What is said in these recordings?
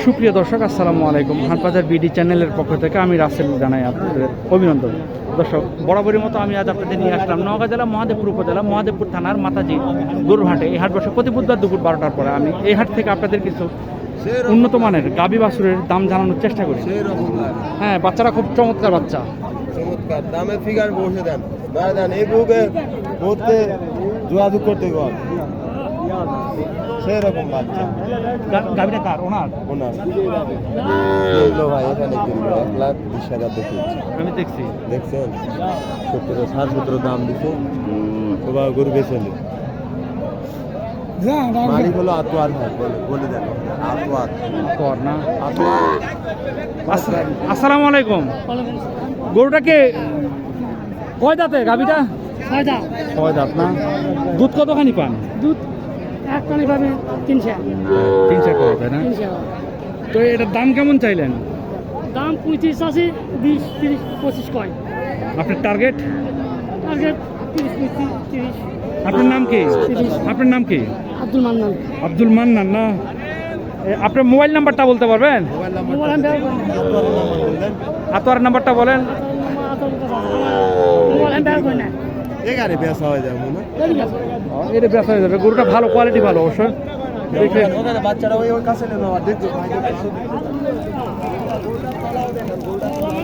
সুপ্রিয় দর্শক, আসসালামু আলাইকুম। হাটবাজার বিডি চ্যানেলের পক্ষ থেকে আমি রাসেল জানাই আপনাদের অভিনন্দন। দর্শক, বরাবরের মতো আমি আজ আপনাদের নিয়ে আসলাম নওগাঁ জেলা মহাদেবপুর উপজেলা মহাদেবপুর থানার মাতাজি গরুর হাটে। এই হাট বসে প্রতি বুধবার দুপুর 12টার পরে। আমি এই হাট থেকে আপনাদের কিছু উন্নত মানের গাভী বাছুরের দাম জানানোর চেষ্টা করি। হ্যাঁ, বাচ্চারা খুব চমৎকার বাচ্চা, চমৎকার দামের ফিগার বসে দেন দেন এই বুকে করতে যোগাযোগ করতে গেল সেই রকম বাচ্চা। গাভীটা কার? ওনার ভাই এখানে কিনলো 1,20,000 দেখি আমি দেখছি, দেখছেন 70-70 দাম দিছে। তোমার গরু বেছে নি মালিক হলো আতোয়ার ভাই, বলে দেন আতোয়ার কর না। আসসালামু আলাইকুম। গরুটাকে কয় দাঁতে গাভীটা? ছয় দাঁত না? দুধ কতখানি পান? দুধ এক পানি পাবে 300 করে, তাই না? 300 তো এটার দাম কেমন চাইলেন? দাম 35 আছে, 20 30 25 কয়। আপনার টার্গেট? টার্গেট 30 30 আপনার নাম কি? আপনার নাম কি? আব্দুল মান্নান। আব্দুল মান্নান না? আপনার মোবাইল নাম্বারটা বলতে পারবেন? মোবাইল আতোয়ার নাম্বারটা বলেন। না এগারে বেচা হয়ে যায় মনে এটা ব্যথা হয়ে যাবে। গরুটা ভালো, কোয়ালিটি ভালো অবশ্যই। দেখে ওখানে বাচ্চারা ওই কাছে নেবে আমার দেখছো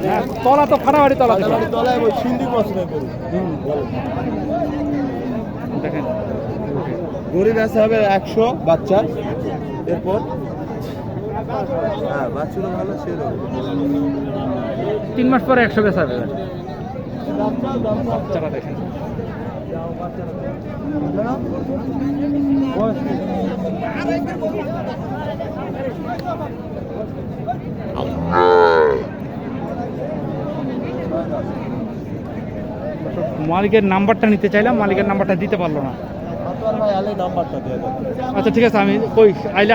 হ্যাঁ, তলা তো ফাটাফাটি তলা দিল। তলায় ওই সিন্ধি পছন্দ করুন দেখেন গরু বেচা হবে 100 বাচ্চা। এরপর হ্যাঁ বাচ্চারা ভালো সেরকম 3 মাস পরে 100 বেচা যাবে। বাচ্চারা দেখেন মালিকের নাম্বারটা নিতে চাইলাম, মালিকের নাম্বারটা দিতে পারলো না। ভাই আলে নাম্বারটা দিয়ে দেন। আচ্ছা ঠিক আছে, আমি কই আইলে